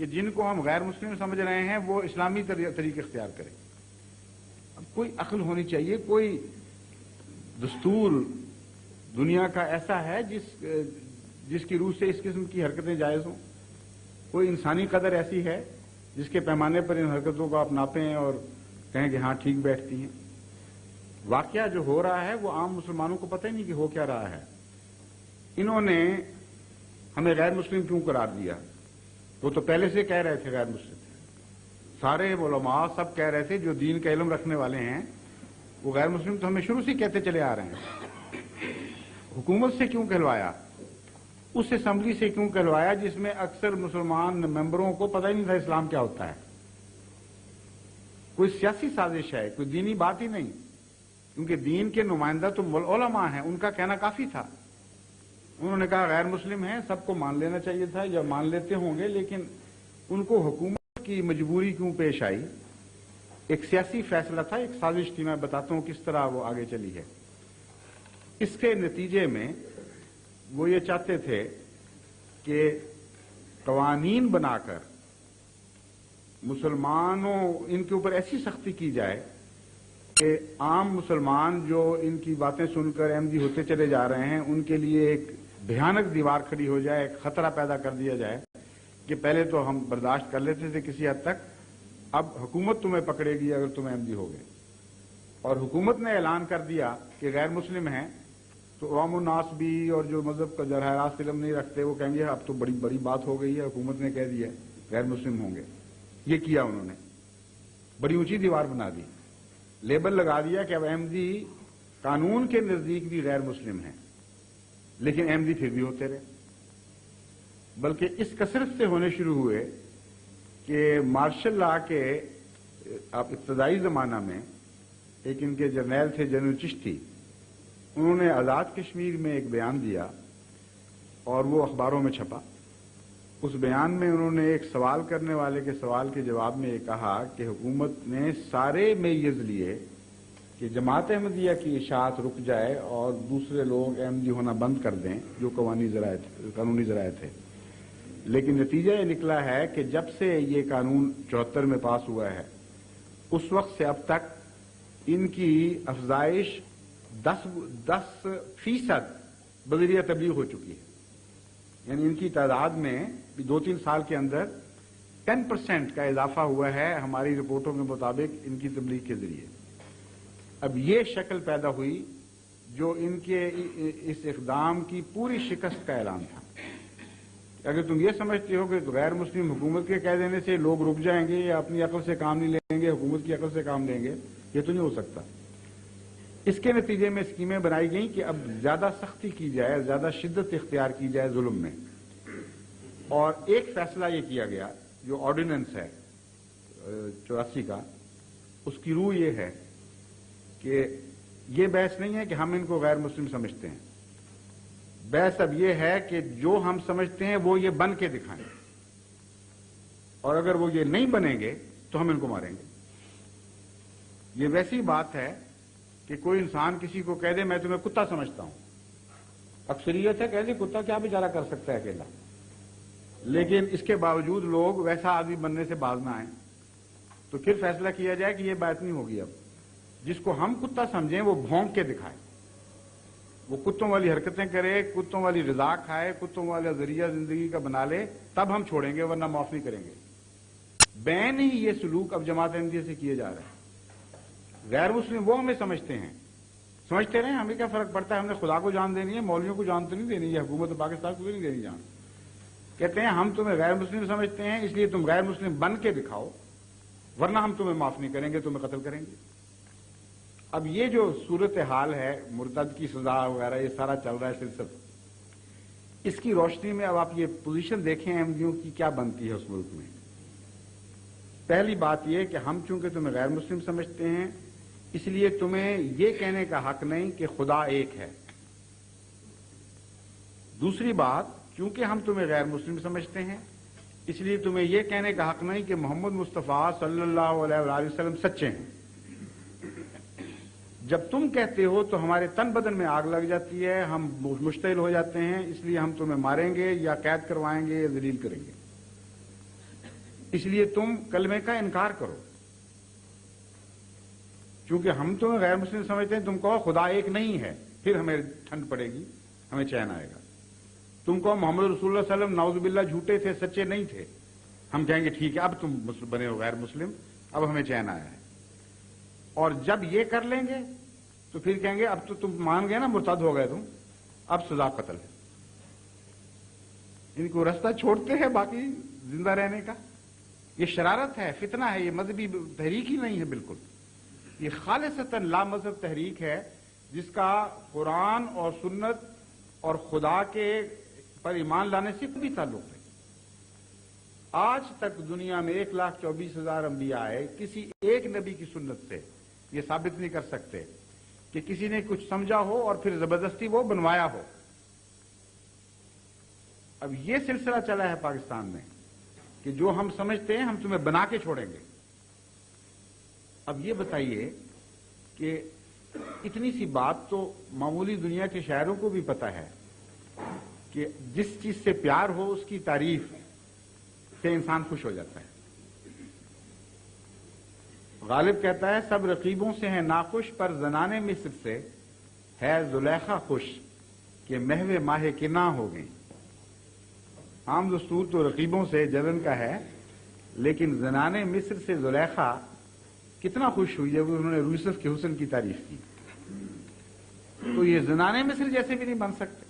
کہ جن کو ہم غیر مسلم سمجھ رہے ہیں وہ اسلامی طریقے اختیار کریں. اب کوئی عقل ہونی چاہیے، کوئی دستور دنیا کا ایسا ہے جس کی روح سے اس قسم کی حرکتیں جائز ہوں؟ کوئی انسانی قدر ایسی ہے جس کے پیمانے پر ان حرکتوں کو آپ ناپیں اور کہیں کہ ہاں ٹھیک بیٹھتی ہیں؟ واقعہ جو ہو رہا ہے وہ عام مسلمانوں کو پتہ ہی نہیں کہ ہو کیا رہا ہے. انہوں نے ہمیں غیر مسلم کیوں قرار دیا؟ وہ تو پہلے سے کہہ رہے تھے غیر مسلم. سارے علماء سب کہہ رہے تھے جو دین کا علم رکھنے والے ہیں وہ غیر مسلم تو ہمیں شروع سے کہتے چلے آ رہے ہیں. حکومت سے کیوں کہلوایا؟ اس اسمبلی سے کیوں کہلوایا جس میں اکثر مسلمان ممبروں کو پتہ ہی نہیں تھا اسلام کیا ہوتا ہے؟ کوئی سیاسی سازش ہے، کوئی دینی بات ہی نہیں، کیونکہ دین کے نمائندہ تو علماء ہیں، ان کا کہنا کافی تھا. انہوں نے کہا غیر مسلم ہیں، سب کو مان لینا چاہیے تھا یا مان لیتے ہوں گے، لیکن ان کو حکومت کی مجبوری کیوں پیش آئی؟ ایک سیاسی فیصلہ تھا، ایک سازش تھی. میں بتاتا ہوں کس طرح وہ آگے چلی ہے. اس کے نتیجے میں وہ یہ چاہتے تھے کہ قوانین بنا کر مسلمانوں ان کے اوپر ایسی سختی کی جائے کہ عام مسلمان جو ان کی باتیں سن کر احمدی ہوتے چلے جا رہے ہیں ان کے لیے ایک بھیانک دیوار کھڑی ہو جائے، ایک خطرہ پیدا کر دیا جائے کہ پہلے تو ہم برداشت کر لیتے تھے کسی حد تک، اب حکومت تمہیں پکڑے گی اگر تم احمدی ہو گئے. اور حکومت نے اعلان کر دیا کہ غیر مسلم ہیں تو عوام الناس بھی اور جو مذہب کا جرح راست علم نہیں رکھتے وہ کہیں گے اب تو بڑی بڑی بات ہو گئی ہے، حکومت نے کہہ دیا غیر مسلم ہوں گے. یہ کیا انہوں نے، بڑی اونچی دیوار بنا دی، لیبل لگا دیا کہ اب احمدی قانون کے نزدیک بھی غیر مسلم ہیں، لیکن احمدی پھر بھی ہوتے رہے. بلکہ اس کثرت سے ہونے شروع ہوئے کہ مارشل لا کے ابتدائی زمانہ میں ایک ان کے جرنیل تھے جنرل چشتی، انہوں نے آزاد کشمیر میں ایک بیان دیا اور وہ اخباروں میں چھپا. اس بیان میں انہوں نے ایک سوال کرنے والے کے سوال کے جواب میں یہ کہا کہ حکومت نے سارے میز لیے کہ جماعت احمدیہ کی اشاعت رک جائے اور دوسرے لوگ احمدی ہونا بند کر دیں جو قانونی ذرائع تھے. لیکن نتیجہ یہ نکلا ہے کہ جب سے یہ قانون 74 میں پاس ہوا ہے اس وقت سے اب تک ان کی افزائش 10% بذریعہ تبلیغ ہو چکی ہے. یعنی ان کی تعداد میں 2-3 سال کے اندر 10% کا اضافہ ہوا ہے ہماری رپورٹوں کے مطابق ان کی تبلیغ کے ذریعے. اب یہ شکل پیدا ہوئی جو ان کے اس اقدام کی پوری شکست کا اعلان تھا. اگر تم یہ سمجھتے ہو کہ غیر مسلم حکومت کے کہہ دینے سے لوگ رک جائیں گے یا اپنی عقل سے کام نہیں لیں گے، حکومت کی عقل سے کام لیں گے، یہ تو نہیں ہو سکتا. اس کے نتیجے میں اسکیمیں بنائی گئیں کہ اب زیادہ سختی کی جائے، زیادہ شدت اختیار کی جائے ظلم میں. اور ایک فیصلہ یہ کیا گیا جو آرڈیننس ہے 84 کا، اس کی روح یہ ہے کہ یہ بحث نہیں ہے کہ ہم ان کو غیر مسلم سمجھتے ہیں. بحث اب یہ ہے کہ جو ہم سمجھتے ہیں وہ یہ بن کے دکھائیں، اور اگر وہ یہ نہیں بنیں گے تو ہم ان کو ماریں گے. یہ ویسی بات ہے کہ کوئی انسان کسی کو کہہ دے میں تمہیں کتا سمجھتا ہوں، اکثریت ہے کہہ دے کتا کیا بیچارہ کر سکتا ہے اکیلا، لیکن اس کے باوجود لوگ ویسا آدمی بننے سے باز نہ آئیں. تو پھر فیصلہ کیا جائے کہ یہ بات نہیں ہوگی. اب جس کو ہم کتا سمجھیں وہ بھونک کے دکھائے، وہ کتوں والی حرکتیں کرے، کتوں والی رضا کھائے، کتوں والا ذریعہ زندگی کا بنا لے، تب ہم چھوڑیں گے ورنہ معاف نہیں کریں گے. بین ہی یہ سلوک اب جماعت احمدیہ سے کیے جا رہے ہیں. غیر مسلم وہ ہمیں سمجھتے ہیں، سمجھتے رہے، ہمیں کیا فرق پڑتا ہے، ہم نے خدا کو جان دینی ہے، مولویوں کو جان تو نہیں دینی ہے، حکومت پاکستان کو بھی نہیں دینی جان. کہتے ہیں ہم تمہیں غیر مسلم سمجھتے ہیں اس لیے تم غیر مسلم بن کے دکھاؤ ورنہ ہم تمہیں معاف نہیں کریں گے، تمہیں قتل کریں گے. اب یہ جو صورتحال ہے مرتد کی سزا وغیرہ یہ سارا چل رہا ہے سلسلہ، اس کی روشنی میں اب آپ یہ پوزیشن دیکھیں احمدیوں کی کیا بنتی ہے اس ملک میں. پہلی بات یہ کہ ہم چونکہ تمہیں غیر مسلم سمجھتے ہیں اس لیے تمہیں یہ کہنے کا حق نہیں کہ خدا ایک ہے. دوسری بات، چونکہ ہم تمہیں غیر مسلم سمجھتے ہیں اس لیے تمہیں یہ کہنے کا حق نہیں کہ محمد مصطفیٰ صلی اللہ علیہ وآلہ وسلم سچے ہیں. جب تم کہتے ہو تو ہمارے تن بدن میں آگ لگ جاتی ہے، ہم مشتعل ہو جاتے ہیں، اس لیے ہم تمہیں ماریں گے یا قید کروائیں گے یا ذلیل کریں گے. اس لیے تم کلمے کا انکار کرو، چونکہ ہم تمہیں غیر مسلم سمجھتے ہیں، تم کہو خدا ایک نہیں ہے، پھر ہمیں ٹھنڈ پڑے گی، ہمیں چین آئے گا۔ تم کہو محمد رسول اللہ صلی اللہ علیہ وسلم نعوذ باللہ جھوٹے تھے، سچے نہیں تھے، ہم کہیں گے ٹھیک ہے اب تم بنے ہو غیر مسلم، اب ہمیں چین آیا ہے۔ اور جب یہ کر لیں گے تو پھر کہیں گے اب تو تم مان گئے نا، مرتد ہو گئے تم، اب سزا قتل ہے۔ ان کو رستہ چھوڑتے ہیں باقی زندہ رہنے کا۔ یہ شرارت ہے، فتنہ ہے، یہ مذہبی تحریک ہی نہیں ہے بالکل، یہ خالصتاً لا مذہب تحریک ہے جس کا قرآن اور سنت اور خدا کے پر ایمان لانے سے کوئی تعلق نہیں۔ آج تک دنیا میں 1,24,000 انبیاء آئے، کسی ایک نبی کی سنت سے یہ ثابت نہیں کر سکتے کہ کسی نے کچھ سمجھا ہو اور پھر زبردستی وہ بنوایا ہو۔ اب یہ سلسلہ چلا ہے پاکستان میں کہ جو ہم سمجھتے ہیں ہم تمہیں بنا کے چھوڑیں گے۔ اب یہ بتائیے کہ اتنی سی بات تو معمولی دنیا کے شاعروں کو بھی پتا ہے کہ جس چیز سے پیار ہو اس کی تعریف سے انسان خوش ہو جاتا ہے۔ غالب کہتا ہے سب رقیبوں سے ہیں ناخوش، پر زنانے مصر سے ہے زلیخا خوش کہ محو ماہ کنا ہو گئی۔ عام دستور تو رقیبوں سے جلن کا ہے، لیکن زنانے مصر سے زلیخا کتنا خوش ہوئی جب انہوں نے یوسف کے حسن کی تعریف کی۔ تو یہ زنانے مصر جیسے بھی نہیں بن سکتے۔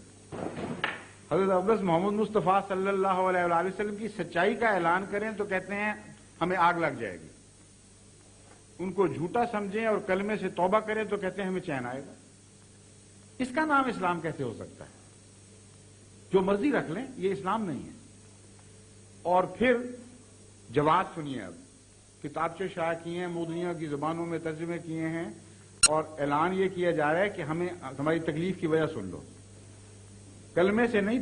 حضرت اقدس محمد مصطفیٰ صلی اللہ علیہ وآلہ وسلم کی سچائی کا اعلان کریں تو کہتے ہیں ہمیں آگ لگ جائے گی، ان کو جھوٹا سمجھیں اور کلمے سے توبہ کریں تو کہتے ہیں ہمیں چین آئے گا۔ اس کا نام اسلام کیسے ہو سکتا ہے؟ جو مرضی رکھ لیں، یہ اسلام نہیں ہے۔ اور پھر جواب سنیے، اب کتابچے شائع کیے ہیں، مودنیا کی زبانوں میں ترجمے کیے ہیں، اور اعلان یہ کیا جا رہا ہے کہ ہمیں ہماری تکلیف کی وجہ سن لو۔ کلمے سے نہیں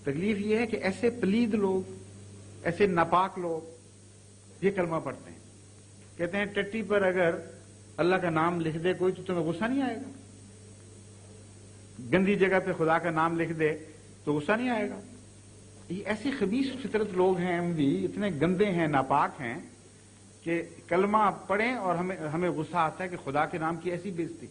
تکلیف یہ ہے کہ ایسے پلید لوگ، ایسے ناپاک لوگ یہ کلمہ پڑھتے ہیں، کہتے ہیں ٹٹی پر اگر اللہ کا نام لکھ دے کوئی تو تمہیں غصہ نہیں آئے گا، گندی جگہ پہ خدا کا نام لکھ دے تو غصہ نہیں آئے گا۔ یہ ایسے خبیث فطرت لوگ ہیں، بھی اتنے گندے ہیں، ناپاک ہیں کہ کلمہ پڑھیں اور ہمیں غصہ آتا ہے کہ خدا کے نام کی ایسی بےزتی۔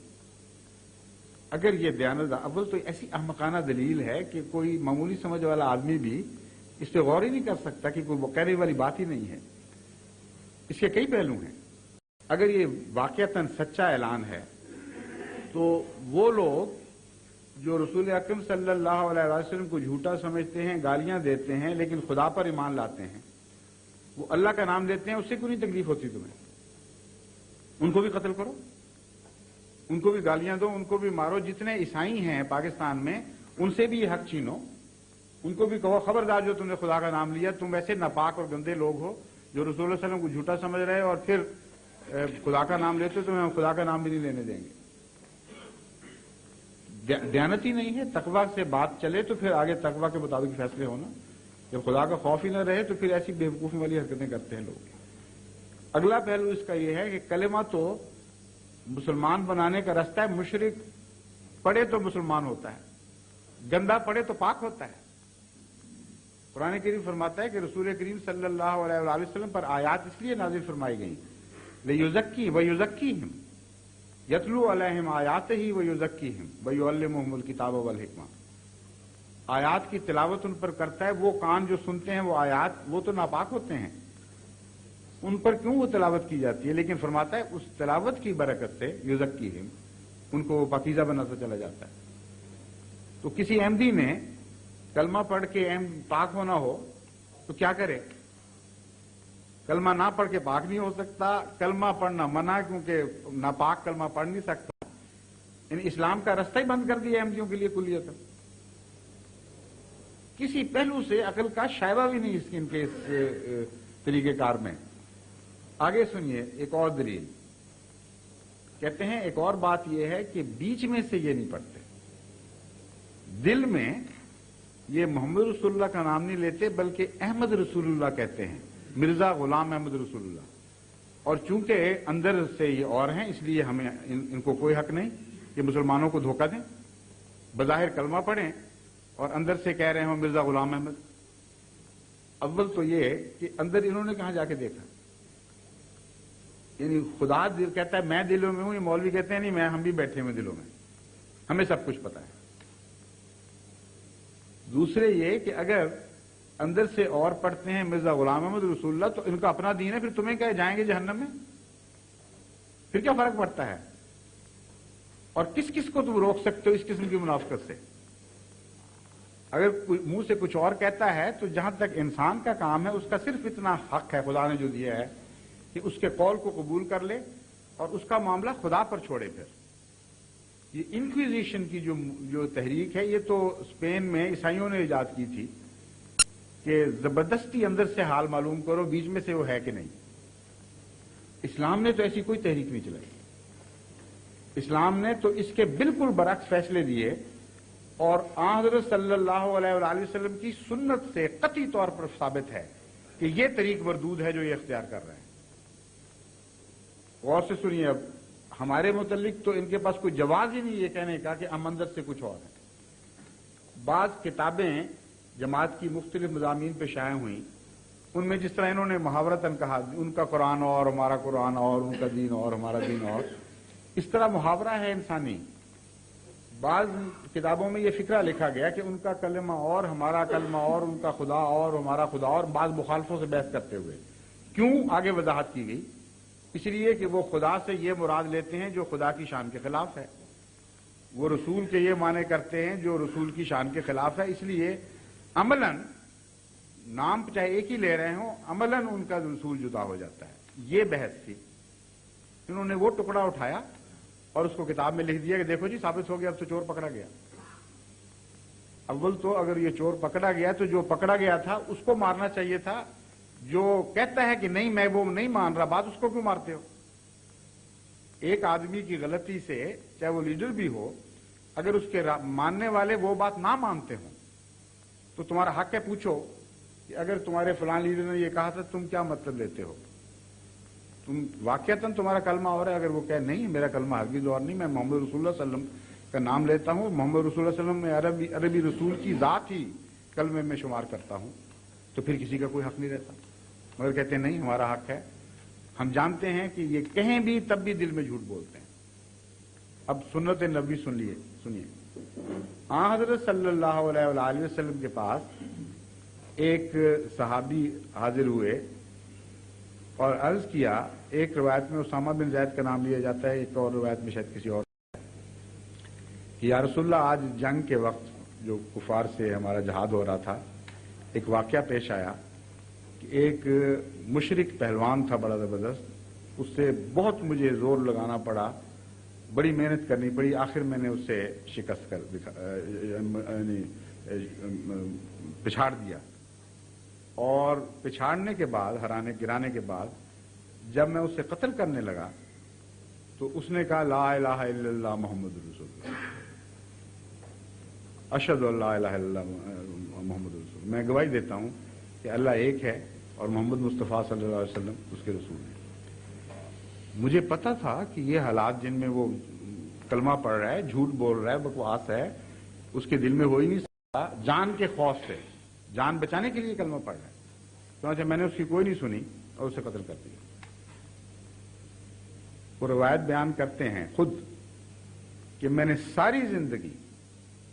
اگر یہ دیانت اول تو ایسی احمقانہ دلیل ہے کہ کوئی معمولی سمجھ والا آدمی بھی اس پہ غور ہی نہیں کر سکتا کہ کوئی کہنے والی بات ہی نہیں ہے۔ اس کے کئی پہلو ہیں۔ اگر یہ واقعتاً سچا اعلان ہے تو وہ لوگ جو رسول اکرم صلی اللہ علیہ وسلم کو جھوٹا سمجھتے ہیں، گالیاں دیتے ہیں، لیکن خدا پر ایمان لاتے ہیں، وہ اللہ کا نام لیتے ہیں، اس سے کیوں نہیں تکلیف ہوتی تمہیں؟ ان کو بھی قتل کرو، ان کو بھی گالیاں دو، ان کو بھی مارو۔ جتنے عیسائی ہیں پاکستان میں ان سے بھی یہ حق چھینو، ان کو بھی کہو خبردار جو تم نے خدا کا نام لیا، تم ایسے ناپاک اور گندے لوگ ہو جو رسول اللہ علیہ وسلم کو جھوٹا سمجھ رہے اور پھر خدا کا نام لیتے، تمہیں ہم خدا کا نام بھی نہیں لینے دیں گے۔ دیانت ہی نہیں ہے۔ تقویٰ سے بات چلے تو پھر آگے تقویٰ کے مطابق فیصلے ہونا۔ جب خدا کا خوف ہی نہ رہے تو پھر ایسی بیوقوفی والی حرکتیں کرتے ہیں لوگ۔ اگلا پہلو اس کا یہ ہے کہ کلمہ تو مسلمان بنانے کا رستہ ہے۔ مشرک پڑھے تو مسلمان ہوتا ہے، گندا پڑھے تو پاک ہوتا ہے۔ قرآن کریم فرماتا ہے کہ رسول کریم صلی اللہ علیہ وآلہ وسلم پر آیات اس لیے نازل فرمائی گئیں لیزکی ویزکیہم، یتلو علیہم آیاتہ ویزکیہم ویعلمہم الکتاب والحکمہ۔ آیات کی تلاوت ان پر کرتا ہے، وہ کان جو سنتے ہیں وہ آیات، وہ تو ناپاک ہوتے ہیں، ان پر کیوں وہ تلاوت کی جاتی ہے؟ لیکن فرماتا ہے اس تلاوت کی برکت سے یزکیہم، ان کو پاکیزہ بناتا چلا جاتا ہے۔ تو کسی احمدی نے کلمہ پڑھ کے پاک ہونا ہو تو کیا کرے؟ کلمہ نہ پڑھ کے پاک نہیں ہو سکتا، کلمہ پڑھنا منع کیونکہ ناپاک کلمہ پڑھ نہیں سکتا۔ یعنی اسلام کا رستہ ہی بند کر دیا احمدیوں کے لیے کلیت۔ کسی پہلو سے عقل کا شائبہ بھی نہیں ان کے اس طریقہ کار میں۔ آگے سنیے ایک اور دلیل، کہتے ہیں ایک اور بات یہ ہے کہ بیچ میں سے یہ نہیں پڑھتے، دل میں یہ محمد رسول اللہ کا نام نہیں لیتے بلکہ احمد رسول اللہ کہتے ہیں، مرزا غلام احمد رسول اللہ۔ اور چونکہ اندر سے یہ اور ہیں اس لیے ہمیں ان کو کوئی حق نہیں کہ مسلمانوں کو دھوکہ دیں، بظاہر کلمہ پڑھیں اور اندر سے کہہ رہے ہوں مرزا غلام احمد۔ اول تو یہ کہ اندر انہوں نے کہاں جا کے دیکھا، یعنی خدا کہتا ہے میں دلوں میں ہوں، یہ مولوی کہتے ہیں نہیں ہم بھی بیٹھے ہوئے دلوں میں، ہمیں سب کچھ پتا ہے۔ دوسرے یہ کہ اگر اندر سے اور پڑھتے ہیں مرزا غلام احمد رسول اللہ تو ان کا اپنا دین ہے، پھر تمہیں کیا جائیں گے جہنم میں؟ پھر کیا فرق پڑتا ہے؟ اور کس کس کو تم روک سکتے ہو اس قسم کی منافقت سے؟ اگر منہ سے کچھ اور کہتا ہے تو جہاں تک انسان کا کام ہے اس کا صرف اتنا حق ہے خدا نے جو دیا ہے کہ اس کے قول کو قبول کر لے اور اس کا معاملہ خدا پر چھوڑے۔ پھر یہ انکویزیشن کی جو تحریک ہے یہ تو اسپین میں عیسائیوں نے ایجاد کی تھی کہ زبردستی اندر سے حال معلوم کرو بیچ میں سے وہ ہے کہ نہیں۔ اسلام نے تو ایسی کوئی تحریک نہیں چلائی، اسلام نے تو اس کے بالکل برعکس فیصلے دیے، اور حضرت صلی اللہ علیہ وآلہ وسلم کی سنت سے قطعی طور پر ثابت ہے کہ یہ طریق مردود ہے جو یہ اختیار کر رہے ہیں۔ غور سے سنیے، اب ہمارے متعلق تو ان کے پاس کوئی جواز ہی نہیں یہ کہنے کا کہ ہم اندر سے کچھ اور ہیں۔ بعض کتابیں جماعت کی مختلف مضامین پہ شائع ہوئیں، ان میں جس طرح انہوں نے محاورتاً کہا ان کا قرآن اور ہمارا قرآن اور ان کا دین اور ہمارا دین اور، اس طرح محاورہ ہے انسانی۔ بعض کتابوں میں یہ فکرہ لکھا گیا کہ ان کا کلمہ اور ہمارا کلمہ اور ان کا خدا اور ہمارا خدا اور، بعض مخالفوں سے بحث کرتے ہوئے۔ کیوں آگے وضاحت کی گئی؟ اس لیے کہ وہ خدا سے یہ مراد لیتے ہیں جو خدا کی شان کے خلاف ہے، وہ رسول کے یہ معنی کرتے ہیں جو رسول کی شان کے خلاف ہے، اس لیے عملاً نام چاہے ایک ہی لے رہے ہوں عملاً ان کا رسول جدا ہو جاتا ہے۔ یہ بحث تھی، انہوں نے وہ ٹکڑا اٹھایا اور اس کو کتاب میں لکھ دیا کہ دیکھو جی ثابت ہو گیا، اب تو چور پکڑا گیا۔ اول تو اگر یہ چور پکڑا گیا تو جو پکڑا گیا تھا اس کو مارنا چاہیے تھا، جو کہتا ہے کہ نہیں میں وہ نہیں مان رہا، بات اس کو کیوں مارتے ہو؟ ایک آدمی کی غلطی سے چاہے وہ لیڈر بھی ہو، اگر اس کے ماننے والے وہ بات نہ مانتے ہوں تو تمہارا حق ہے پوچھو کہ اگر تمہارے فلاں لیڈر نے یہ کہا تھا تم کیا مطلب لیتے ہو؟ تم واقعتاً تمہارا کلمہ اور ہے، اگر وہ کہے نہیں میرا کلمہ ہرگز اور نہیں، میں محمد رسول اللہ صلی اللہ علیہ وسلم کا نام لیتا ہوں، محمد رسول اللہ صلی اللہ علیہ وسلم میں عربی رسول کی ذات ہی کلمے میں شمار کرتا ہوں، تو پھر کسی کا کوئی حق نہیں رہتا۔ مگر کہتے ہیں نہیں ہمارا حق ہے، ہم جانتے ہیں کہ یہ کہیں بھی تب بھی دل میں جھوٹ بولتے ہیں۔ اب سنت نبی سنیے، حضرت صلی اللہ علیہ وآلہ وسلم کے پاس ایک صحابی حاضر ہوئے اور عرض کیا، ایک روایت میں اسامہ بن زید کا نام لیا جاتا ہے، ایک اور روایت میں شاید کسی اور، کہ یا رسول اللہ آج جنگ کے وقت جو کفار سے ہمارا جہاد ہو رہا تھا ایک واقعہ پیش آیا کہ ایک مشرک پہلوان تھا بڑا زبردست، اس سے بہت مجھے زور لگانا پڑا، بڑی محنت کرنی پڑی، آخر میں نے اسے شکست کر پچھاڑ دیا، اور پچھاڑنے کے بعد گرانے کے بعد جب میں اسے قتل کرنے لگا تو اس نے کہا لا الہ الا اللہ محمد رسول اللہ، اشہد ان لا الہ الا اللہ محمد رسول اللہ، میں گواہی دیتا ہوں کہ اللہ ایک ہے اور محمد مصطفیٰ صلی اللہ علیہ وسلم اس کے رسول ہیں۔ مجھے پتا تھا کہ یہ حالات جن میں وہ کلمہ پڑھ رہا ہے، جھوٹ بول رہا ہے، بکواس ہے، اس کے دل میں ہو ہی نہیں سکتا، جان کے خوف سے، جان بچانے کے لیے کلمہ پڑھ رہا ہے، چنانچہ میں نے اس کی کوئی نہیں سنی اور اسے قتل کر دیا۔ وہ روایت بیان کرتے ہیں خود کہ میں نے ساری زندگی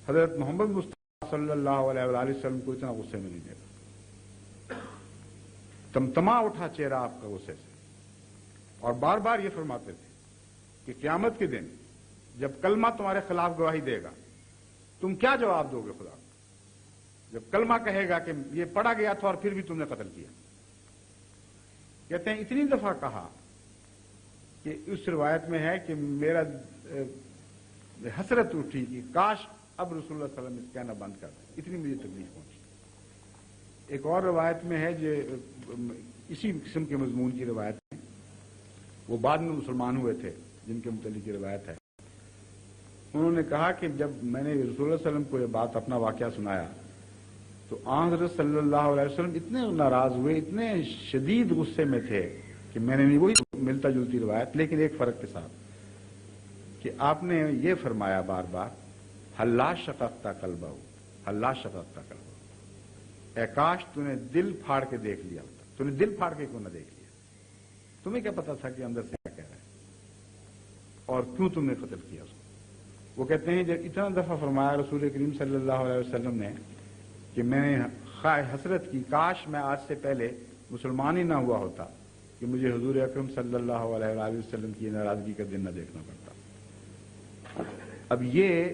حضرت محمد مصطفیٰ صلی اللہ علیہ وآلہ وسلم کو اتنا غصے میں نہیں دیکھا، تمتما اٹھا چہرہ آپ کا غصے سے، اور بار بار یہ فرماتے تھے کہ قیامت کے دن جب کلمہ تمہارے خلاف گواہی دے گا تم کیا جواب دو گے خدا کو؟ جب کلمہ کہے گا کہ یہ پڑھا گیا تھا اور پھر بھی تم نے قتل کیا۔ کہتے ہیں اتنی دفعہ کہا کہ اس روایت میں ہے کہ میرا حسرت اٹھی کہ کاش اب رسول اللہ صلی اللہ علیہ وسلم اس کہنا بند کر دیں، اتنی مجھے تکلیف پہنچی۔ ایک اور روایت میں ہے جو اسی قسم کے مضمون کی روایت ہے، وہ بعد میں مسلمان ہوئے تھے جن کے متعلق یہ روایت ہے، انہوں نے کہا کہ جب میں نے رسول اللہ صلی اللہ علیہ وسلم کو یہ بات اپنا واقعہ سنایا تو حضرت صلی اللہ علیہ وسلم اتنے ناراض ہوئے، اتنے شدید غصے میں تھے کہ میں نے نہیں، وہی ملتا جلتی روایت لیکن ایک فرق کے ساتھ، کہ آپ نے یہ فرمایا بار بار حلا شققت قلبہ، حلا شققت قلبہ، اے کاش تو نے دل پھاڑ کے دیکھ لیا ہوتا. تو نے دل پھاڑ کے کیوں نہ دیکھ لیا؟ تمہیں کیا پتا تھا کہ اندر سے کیا کہہ رہا ہے اور کیوں تم نے قتل کیا اس کو؟ وہ کہتے ہیں جب اتنا دفعہ فرمایا رسول کریم صلی اللہ علیہ وسلم نے کہ میں نے حسرت کی کاش میں آج سے پہلے مسلمان ہی نہ ہوا ہوتا کہ مجھے حضور اکرم صلی اللہ علیہ وآلہ وسلم کی ناراضگی کا دن نہ دیکھنا پڑتا. اب یہ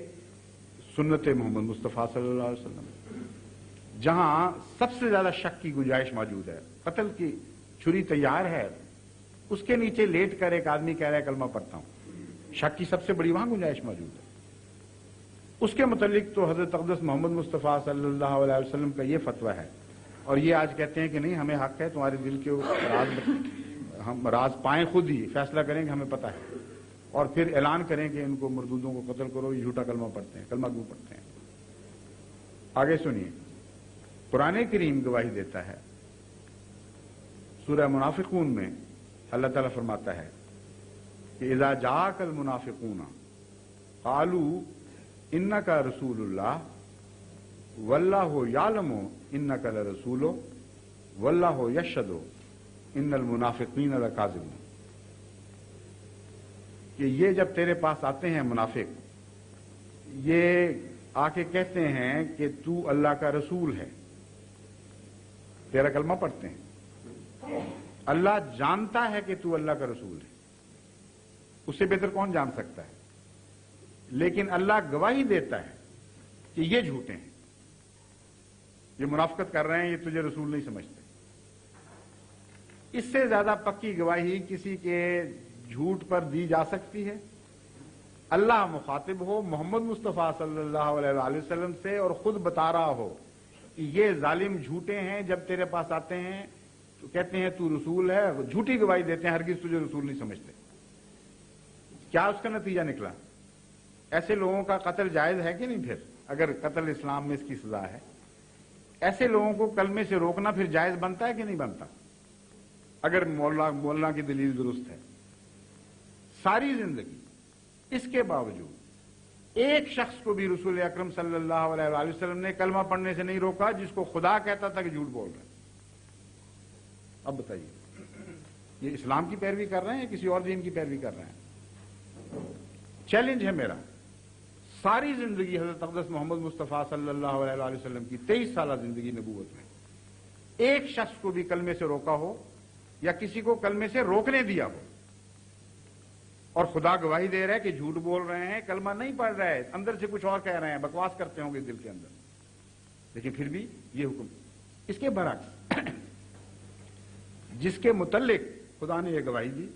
سنت محمد مصطفیٰ صلی اللہ علیہ وسلم جہاں سب سے زیادہ شک کی گنجائش موجود ہے، قتل کی چھری تیار ہے، اس کے نیچے لیٹ کر ایک آدمی کہہ رہا ہے کلمہ پڑھتا ہوں، شک کی سب سے بڑی وہاں گنجائش موجود ہے. اس کے متعلق تو حضرت اقدس محمد مصطفیٰ صلی اللہ علیہ وسلم کا یہ فتویٰ ہے، اور یہ آج کہتے ہیں کہ نہیں ہمیں حق ہے تمہارے دل کے راز ہم راز پائیں، خود ہی فیصلہ کریں کہ ہمیں پتہ ہے، اور پھر اعلان کریں کہ ان کو مردودوں کو قتل کرو، یہ جھوٹا کلمہ پڑھتے ہیں. کلمہ کیوں پڑھتے ہیں؟ آگے سنیے، قرآن کریم گواہی دیتا ہے. سورہ منافقون میں اللہ تعالیٰ فرماتا ہے کہ اذا جاءک المنافقون قالوا انک رسول اللہ واللہ یعلم انک لرسول واللہ یشہد ان المنافقین لکاذبون. کہ یہ جب تیرے پاس آتے ہیں منافق، یہ آ کے کہتے ہیں کہ تو اللہ کا رسول ہے، تیرا کلمہ پڑھتے ہیں، اللہ جانتا ہے کہ تو اللہ کا رسول ہے، اس سے بہتر کون جان سکتا ہے؟ لیکن اللہ گواہی دیتا ہے کہ یہ جھوٹے ہیں، یہ منافقت کر رہے ہیں، یہ تجھے رسول نہیں سمجھتے. اس سے زیادہ پکی گواہی کسی کے جھوٹ پر دی جا سکتی ہے؟ اللہ مخاطب ہو محمد مصطفیٰ صلی اللہ علیہ وآلہ وسلم سے اور خود بتا رہا ہو کہ یہ ظالم جھوٹے ہیں، جب تیرے پاس آتے ہیں تو کہتے ہیں تو رسول ہے، جھوٹی گواہی دیتے ہیں، ہرگز تجھے رسول نہیں سمجھتے. کیا اس کا نتیجہ نکلا؟ ایسے لوگوں کا قتل جائز ہے کہ نہیں؟ پھر اگر قتل اسلام میں اس کی سزا ہے، ایسے لوگوں کو کلمے سے روکنا پھر جائز بنتا ہے کہ نہیں بنتا؟ اگر مولانا کی دلیل درست ہے. ساری زندگی اس کے باوجود ایک شخص کو بھی رسول اکرم صلی اللہ علیہ وآلہ وسلم نے کلمہ پڑھنے سے نہیں روکا جس کو خدا کہتا تھا کہ جھوٹ بول رہے ہیں. اب بتائیے، یہ اسلام کی پیروی کر رہے ہیں یا کسی اور دین کی پیروی کر رہے ہیں؟ چیلنج ہے میرا، ساری زندگی حضرت اقدس محمد مصطفیٰ صلی اللہ علیہ وآلہ وسلم کی 23 سالہ زندگی نبوت میں ایک شخص کو بھی کلمے سے روکا ہو یا کسی کو کلمے سے روکنے دیا ہو، اور خدا گواہی دے رہا ہے کہ جھوٹ بول رہے ہیں، کلمہ نہیں پڑھ رہے، اندر سے کچھ اور کہہ رہے ہیں، بکواس کرتے ہوں گے دل کے اندر، لیکن پھر بھی یہ حکم. اس کے برعکس جس کے متعلق خدا نے یہ گواہی دی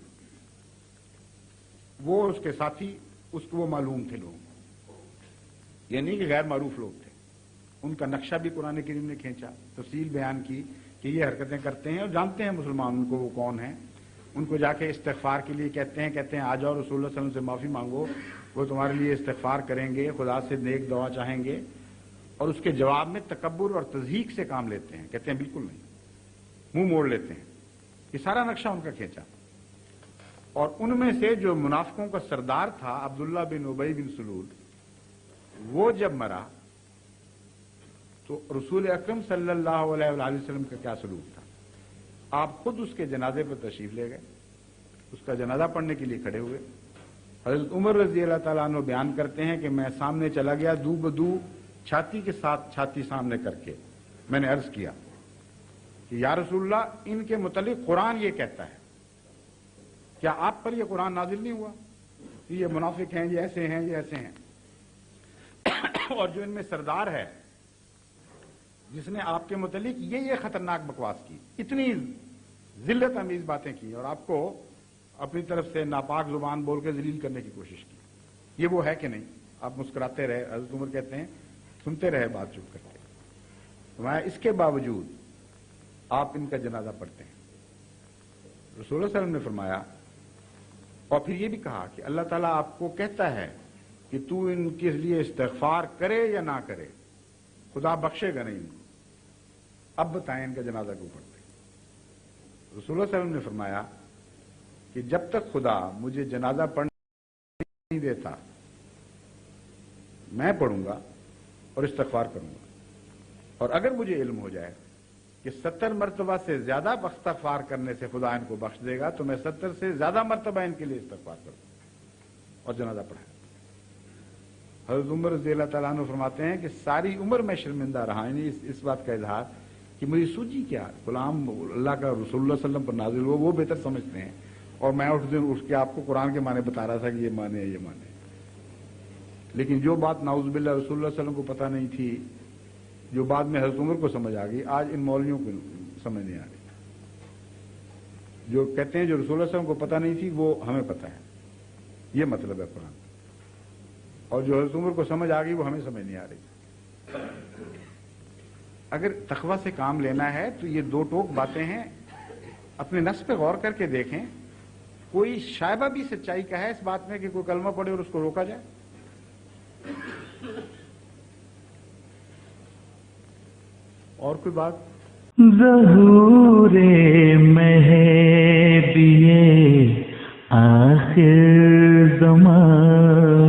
وہ اس کے ساتھی، اس کو وہ معلوم تھے لوگ، یہ نہیں کہ غیر معروف لوگ تھے. ان کا نقشہ بھی قرآن کریم نے کھینچا، تفصیل بیان کی کہ یہ حرکتیں کرتے ہیں اور جانتے ہیں مسلمان ان کو وہ کون ہیں. ان کو جا کے استغفار کے لیے کہتے ہیں آ جاؤ رسول اللہ صلی اللہ علیہ وسلم سے معافی مانگو، وہ تمہارے لیے استغفار کریں گے، خدا سے نیک دعا چاہیں گے، اور اس کے جواب میں تکبر اور تضحیق سے کام لیتے ہیں، کہتے ہیں بالکل نہیں، منہ موڑ لیتے ہیں. یہ سارا نقشہ ان کا کھینچا. اور ان میں سے جو منافقوں کا سردار تھا عبداللہ بن ابی بن سلول، وہ جب مرا تو رسول اکرم صلی اللہ علیہ وآلہ وسلم کا کیا سلوک تھا؟ آپ خود اس کے جنازے پر تشریف لے گئے، اس کا جنازہ پڑھنے کے لیے کھڑے ہوئے. حضرت عمر رضی اللہ تعالیٰ عنہ بیان کرتے ہیں کہ میں سامنے چلا گیا، دو بدو چھاتی کے ساتھ چھاتی سامنے کر کے میں نے عرض کیا کہ یا رسول اللہ، ان کے متعلق قرآن یہ کہتا ہے، کیا آپ پر یہ قرآن نازل نہیں ہوا کہ یہ منافق ہیں، یہ ایسے ہیں، یہ ایسے ہیں؟ اور جو ان میں سردار ہے جس نے آپ کے متعلق یہ خطرناک بکواس کی، اتنی ذلت امیز باتیں کی اور آپ کو اپنی طرف سے ناپاک زبان بول کے ذلیل کرنے کی کوشش کی، یہ وہ ہے کہ نہیں؟ آپ مسکراتے رہے. حضرت عمر کہتے ہیں سنتے رہے بات چپ کرتے. اس کے باوجود آپ ان کا جنازہ پڑھتے ہیں. رسول اللہ صلی اللہ علیہ وسلم نے فرمایا اور پھر یہ بھی کہا کہ اللہ تعالیٰ آپ کو کہتا ہے کہ تو ان کے لیے استغفار کرے یا نہ کرے، خدا بخشے گا نہیں ان کو. اب بتائیں ان کا جنازہ کیوں پڑھتے ہیں؟ رسول اللہ صلی اللہ علیہ وسلم نے فرمایا کہ جب تک خدا مجھے جنازہ پڑھنے نہیں دیتا میں پڑھوں گا اور استغفار کروں گا، اور اگر مجھے علم ہو جائے کہ 70 مرتبہ سے زیادہ استغفار کرنے سے خدا ان کو بخش دے گا تو میں 70 سے زیادہ مرتبہ ان کے لیے استغفار کروں اور جنازہ پڑھاؤں۔ حضرت عمر رضی اللہ تعالیٰ عنہ فرماتے ہیں کہ ساری عمر میں شرمندہ رہا، یعنی اس بات کا اظہار کہ مجھے سوچی کیا، غلام اللہ کا رسول اللہ صلی اللہ علیہ وسلم پر نازل ہوا، وہ بہتر سمجھتے ہیں، اور میں اس دن اٹھ کے آپ کو قرآن کے معنی بتا رہا تھا کہ یہ معنی ہے، یہ معنی ہے۔ لیکن جو بات نعوذ باللہ رسول اللہ صلی اللہ علیہ وسلم کو پتہ نہیں تھی، جو بعد میں حضرت عمر کو سمجھ آ گئی، آج ان مولویوں کو سمجھ نہیں آ رہی۔ جو کہتے ہیں جو رسول اللہ صلی اللہ علیہ وسلم کو پتہ نہیں تھی وہ ہمیں پتہ ہے، یہ مطلب ہے قرآن، اور جو حضرت عمر کو سمجھ آ گئی وہ ہمیں سمجھ نہیں آ رہی۔ اگر تقویٰ سے کام لینا ہے تو یہ دو ٹوک باتیں ہیں، اپنے نفس پہ غور کر کے دیکھیں، کوئی شائبہ بھی سچائی کا ہے اس بات میں کہ کوئی کلمہ پڑھے اور اس کو روکا جائے؟ اور کوئی بات؟ ظہور مہدی آخر زمان